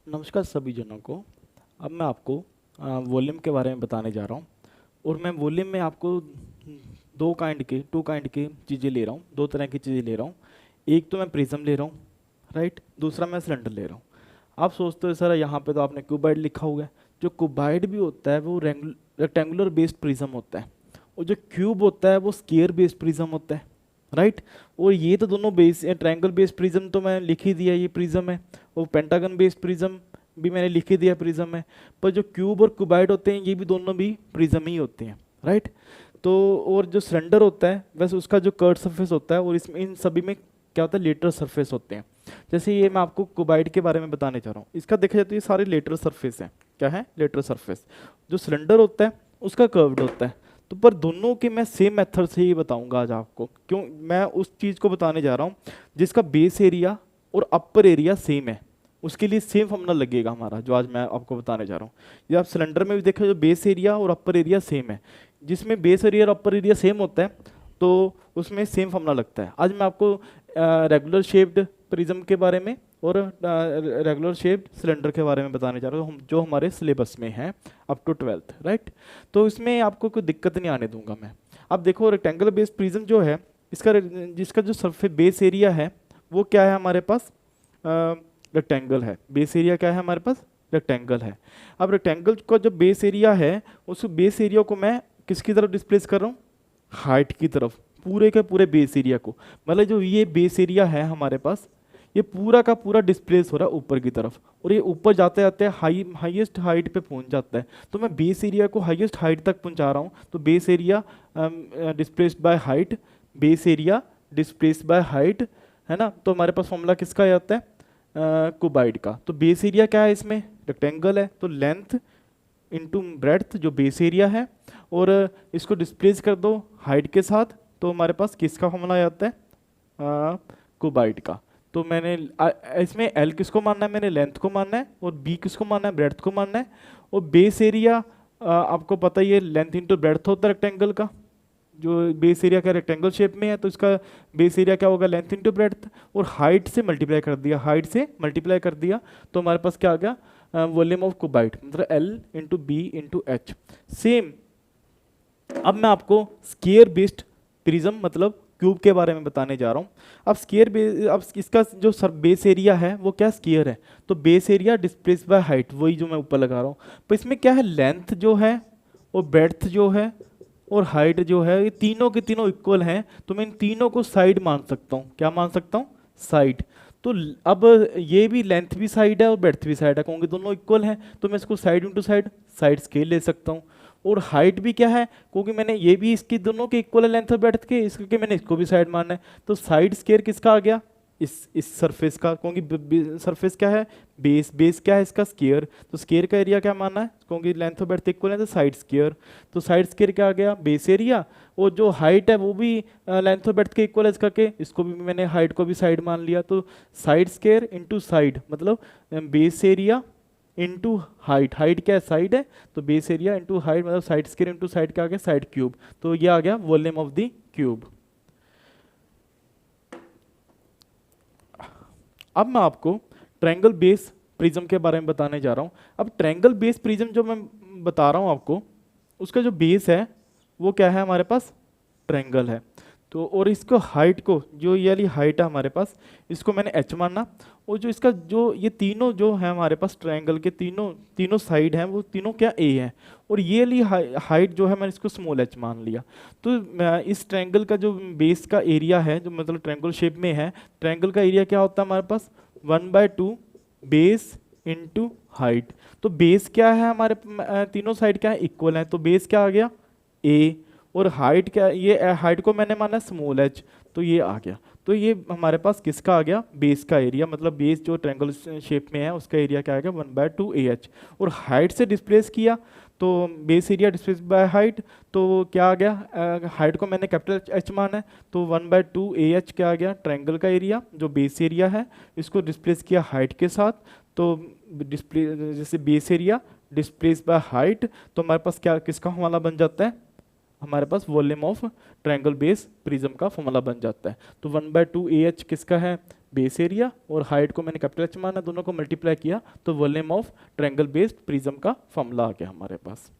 नमस्कार सभी जनों को। अब मैं आपको वॉल्यूम के बारे में बताने जा रहा हूँ। और मैं वॉल्यूम में आपको टू काइंड के चीज़ें ले रहा हूँ, दो तरह की चीज़ें ले रहा हूँ। एक तो मैं प्रिज्म ले रहा हूँ, राइट। दूसरा मैं सिलेंडर ले रहा हूँ। आप सोचते हो सर यहाँ पे तो आपने क्यूबाइड लिखा हुआ है। जो क्यूबाइड भी होता है वो रेक्टेंगुलर बेस्ड प्रिज्म होता है, और जो क्यूब होता है वो स्केयर बेस्ड प्रिज्म होता है, राइट। और ये तो दोनों बेस ट्रायंगल बेस्ड प्रिज्म तो मैं लिख ही दिया, ये प्रिज्म है। और पेंटागन बेस्ड प्रिज्म भी मैंने लिख ही दिया, प्रिज्म है। पर जो क्यूब और क्यूबाइड होते हैं ये भी दोनों भी प्रिज्म ही होते हैं, राइट। तो और जो सिलेंडर होता है वैसे उसका जो कर्व सरफेस होता है, और इसमें इन सभी में क्या होता है, लेटरल सरफेस होते हैं। जैसे ये मैं आपको क्यूबाइड के बारे में बताने चाह रहा हूँ, इसका देखा जाए तो ये सारे लेटरल सरफेस हैं। क्या है? Lateral surface. जो सिलेंडर होता है उसका कर्व्ड होता है। तो पर दोनों के मैं सेम मेथड से ही बताऊंगा आज आपको, क्यों मैं उस चीज़ को बताने जा रहा हूँ जिसका बेस एरिया और अपर एरिया सेम है। उसके लिए सेम फॉर्मूला लगेगा हमारा, जो आज मैं आपको बताने जा रहा हूँ। ये आप सिलेंडर में भी देखो, जो बेस एरिया और अपर एरिया सेम है। जिसमें बेस एरिया और अपर एरिया सेम होता है तो उसमें सेम फॉर्मूला लगता है। आज मैं आपको रेगुलर शेप्ड प्रिज्म के बारे में और रेगुलर शेप्ड सिलेंडर के बारे में बताने जा रहा हूँ, जो हमारे सिलेबस में है अप टू 12th, राइट। तो इसमें आपको कोई दिक्कत नहीं आने दूंगा मैं। अब देखो रेक्टेंगुलर बेस्ड प्रिज्म जो है, जिसका जो सरफेस बेस एरिया है वो क्या है हमारे पास, रेक्टेंगल है। बेस एरिया क्या है हमारे पास? रेक्टेंगल है। अब रेक्टेंगल का जो बेस एरिया है, उस बेस एरिया को मैं किसकी तरफ डिस्प्लेस कर रहा हूँ? हाइट की तरफ, पूरे के पूरे बेस एरिया को। मतलब जो ये बेस एरिया है हमारे पास, ये पूरा का पूरा डिस्प्लेस हो रहा है ऊपर की तरफ, और ये ऊपर जाते जाते हाईएस्ट हाइट पे पहुंच जाता है। तो मैं बेस एरिया को हाईएस्ट हाइट तक पहुंचा रहा हूँ, तो base area displaced by height, base area displaced by height, है ना। तो हमारे पास फॉर्मूला किसका आ जाता है? क्यूबाइड का। तो बेस एरिया क्या है इसमें? रेक्टेंगल है, तो लेंथ इंटू ब्रेड्थ जो बेस एरिया है, और इसको डिस्प्लेस कर दो हाइट के साथ, तो हमारे पास किसका फॉर्मूला आ जाता है? क्यूबाइड का। तो मैंने इसमें एल किसको मानना है? मैंने लेंथ को मानना है, और बी किसको मानना है? ब्रेड्थ को मानना है। और बेस एरिया आपको पता ही है, लेंथ इंटू ब्रेड्थ होता है रेक्टेंगल का। जो बेस एरिया का रेक्टेंगल शेप में है तो इसका बेस एरिया क्या होगा? Length into breadth. और हाइट से मल्टीप्लाई कर दिया, हाइट से मल्टीप्लाई कर दिया, तो हमारे पास क्या आ गया? वॉल्यूम ऑफ क्यूबाइड, मतलब L into B into H. Same अब मैं आपको स्केयर बेस्ड प्रिज्म मतलब क्यूब के बारे में बताने जा रहा हूँ। अब अब इसका जो बेस एरिया है वो क्या? स्केयर है। तो base area displace by height, वही जो मैं ऊपर लगा रहा हूँ। तो इसमें क्या है? लेंथ जो है और ब्रेड्थ जो है और हाइट जो है, ये तीनों के तीनों इक्वल हैं। तो मैं इन तीनों को साइड मान सकता हूँ। क्या मान सकता हूँ? साइड। तो अब ये भी लेंथ भी साइड है और ब्रेड्थ भी साइड है, कहूँगे दोनों इक्वल हैं, तो मैं इसको side into side, side scale ले सकता हूँ। और हाइट भी क्या है? क्योंकि मैंने ये भी इसकी दोनों के इक्वल है लेंथ और ब्रेड्थ के, इसके मैंने इसको भी साइड मानना है। तो साइड स्केयर किसका आ गया? इस सरफेस का, क्योंकि सरफेस क्या है? बेस क्या है इसका? स्केयर। तो स्केयर का एरिया क्या मानना है? क्योंकि लेंथ और ब्रेड्थ इक्वल है तो साइड स्केयर। तो साइड स्केयर क्या आ गया? Base area. और जो हाइट है वो भी लेंथ और ब्रेड्थ के इक्वल है इसका के, इसको भी मैंने हाइट को भी साइड मान लिया। तो साइड स्केयर इंटू साइड, मतलब base area into height. Height क्या है? साइड है, तो बेस एरिया इंटू हाइट, मतलब साइड स्केयर इंटू साइड क्या आ गया? Side cube. तो ये आ गया वॉल्यूम ऑफ द क्यूब। अब मैं आपको ट्रायंगल बेस प्रिज्म के बारे में बताने जा रहा हूँ। अब ट्रायंगल बेस प्रिज्म जो मैं बता रहा हूँ आपको, उसका जो बेस है वो क्या है हमारे पास? ट्रायंगल है। तो और इसको हाइट को, जो ये वाली हाइट है हमारे पास, इसको मैंने एच माना। और जो इसका जो ये तीनों जो है हमारे पास ट्रायंगल के तीनों तीनों साइड हैं वो तीनों क्या? ए है। और ये वाली हाइट जो है मैंने इसको स्मॉल एच मान लिया। तो इस ट्रायंगल का जो बेस का एरिया है, जो मतलब ट्रायंगल शेप में है, ट्रायंगल का एरिया क्या होता है हमारे पास? 1/2 बेस इंटू हाइट। तो बेस क्या है हमारे तीनों साइड क्या है? इक्वल है, तो बेस क्या आ गया? ए। और हाइट क्या? ये हाइट को मैंने माना स्मॉल एच, तो ये आ गया। तो ये हमारे पास किसका आ गया? बेस का एरिया, मतलब बेस जो ट्रायंगल शेप में है उसका एरिया क्या आ गया? 1/2 ए एच। और हाइट से डिस्प्लेस किया तो base area displace by height, तो क्या आ गया? हाइट को मैंने कैपिटल एच माना है, तो 1/2 ए एच क्या आ गया? ट्रायंगल का एरिया जो बेस एरिया है, इसको डिस्प्लेस किया हाइट के साथ, तो डिस्प्ले जैसे base area displace by height, तो हमारे पास क्या किसका हवाला बन जाता है? हमारे पास volume of triangle base prism का फॉर्मूला बन जाता है। तो 1/2 AH किसका है, बेस एरिया, और हाइट को मैंने कैपिटल H माना, दोनों को मल्टीप्लाई किया तो volume of triangle based prism का फॉर्मूला आ गया हमारे पास।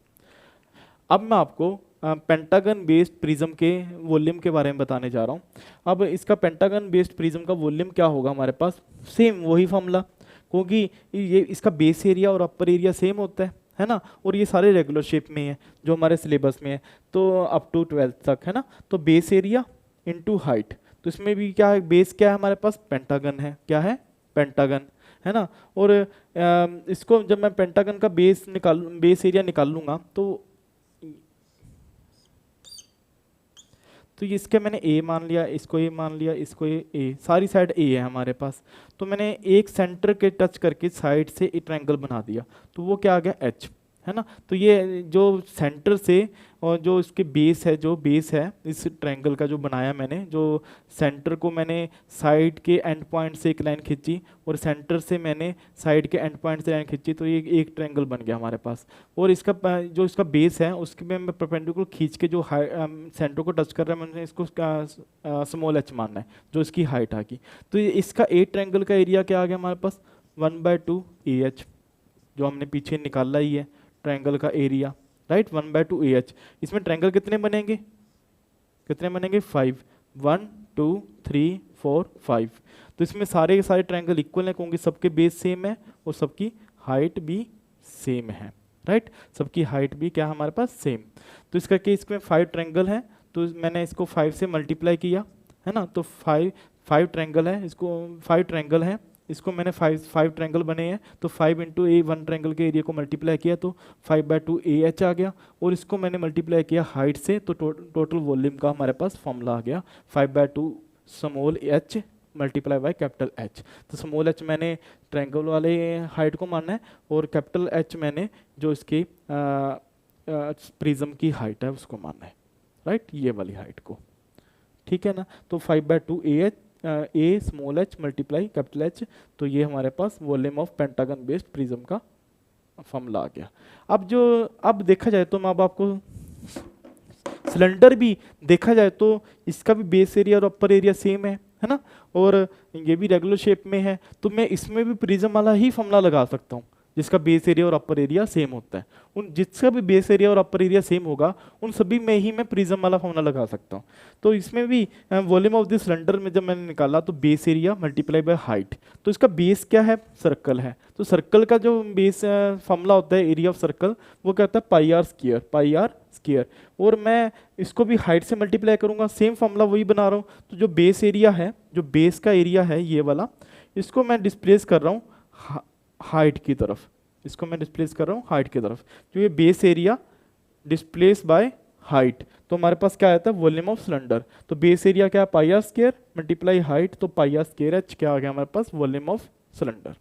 अब मैं आपको पेंटागन बेस्ड प्रिज्म के वॉल्यूम के बारे में बताने जा रहा हूँ। अब इसका पेंटागन बेस्ड प्रिज्म का वॉल्यूम क्या होगा हमारे पास, सेम वही फॉर्मूला, क्योंकि ये इसका बेस एरिया और अपर एरिया सेम होता है ना, और ये सारे रेगुलर शेप में है जो हमारे सिलेबस में है, तो अप टू 12th तक है ना। तो बेस एरिया इनटू हाइट, तो इसमें भी क्या है, बेस क्या है हमारे पास, पेंटागन है, क्या है, पेंटागन है ना। और इसको जब मैं पेंटागन का बेस एरिया निकाल लूंगा तो ये इसके मैंने ए मान लिया, इसको ए मान लिया, इसको ए, सारी साइड ए है हमारे पास। तो मैंने एक सेंटर के टच करके साइड से एक ट्रायंगल बना दिया, तो वो क्या आ गया, एच, है ना। तो ये जो सेंटर से और जो इसके बेस है, जो बेस है इस ट्रायंगल का जो बनाया मैंने, जो सेंटर को मैंने साइड के एंड पॉइंट से एक लाइन खींची और सेंटर से मैंने साइड के एंड पॉइंट से लाइन खींची, तो ये एक ट्रायंगल बन गया हमारे पास। और इसका जो इसका बेस है उसके में मैं परपेंडिकुलर खींच के जो सेंटर को टच कर रहा है, मैंने इसको स्मॉल एच मानना है, जो इसकी हाइट आ गई। तो इसका ए ट्रायंगल का एरिया क्या आ गया हमारे पास, 1/2 AH, जो हमने पीछे निकाला ही है ट्रायंगल का एरिया, राइट, 1/2 AH। इसमें ट्रायंगल कितने बनेंगे, 5, 1 2 3 4 5। तो इसमें सारे के सारे ट्रायंगल इक्वल हैं, क्योंकि सबके बेस सेम है और सबकी हाइट भी सेम है, राइट, सबकी हाइट भी क्या हमारे पास, सेम। तो इसका केस में 5 ट्रायंगल है, तो मैंने इसको 5 से मल्टीप्लाई किया, है ना। तो 5 ट्रायंगल है, इसको 5 ट्रायंगल है, इसको मैंने 5 ट्रायंगल बने हैं, तो 5 इंटू ए, 1 ट्रायंगल के एरिया को मल्टीप्लाई किया तो 5/2 AH आ गया, और इसको मैंने मल्टीप्लाई किया हाइट से, तो टोटल वॉल्यूम का हमारे पास फॉर्मूला आ गया 5/2 small h multiply by capital H. तो स्मॉल एच मैंने ट्रायंगल वाले हाइट को मानना है, और कैपिटल एच मैंने जो इसकी प्रिज्म की हाइट है उसको मानना है, राइट, ये वाली हाइट को, ठीक है ना। तो 5/2 a small h multiply capital H, तो ये हमारे पास volume of pentagon based prism का फॉर्मूला आ गया। अब देखा जाए तो मैं अब आपको सिलेंडर भी देखा जाए तो इसका भी बेस एरिया और अपर एरिया सेम है ना, और ये भी रेगुलर शेप में है, तो मैं इसमें भी प्रिज्म वाला ही फॉर्मूला लगा सकता हूँ जिसका बेस एरिया और अपर एरिया सेम होता है। उन जिसका भी बेस एरिया और अपर एरिया सेम होगा उन सभी में ही मैं प्रिज्म वाला फॉर्मूला लगा सकता हूँ। तो इसमें भी वॉल्यूम ऑफ दिस सिलेंडर में जब मैंने निकाला तो base area multiply by height, तो इसका बेस क्या है, सर्कल है, तो सर्कल का जो बेस फॉर्मूला होता है एरिया ऑफ सर्कल, वो क्या होता है, πr², और मैं इसको भी हाइट से मल्टीप्लाई करूंगा, सेम फॉर्मूला वही बना रहा हूँ। तो जो बेस एरिया है, जो बेस का एरिया है ये वाला, इसको मैं डिस्प्लेस कर रहा हूँ हाइट की तरफ, इसको मैं डिस्प्लेस कर रहा हूँ हाइट की तरफ, जो ये base area displace by height, तो हमारे पास क्या आता है, वॉल्यूम ऑफ सिलेंडर। तो बेस एरिया क्या है, πr² मल्टीप्लाई हाइट, तो πr² क्या आ गया हमारे पास, वॉल्यूम ऑफ सिलेंडर।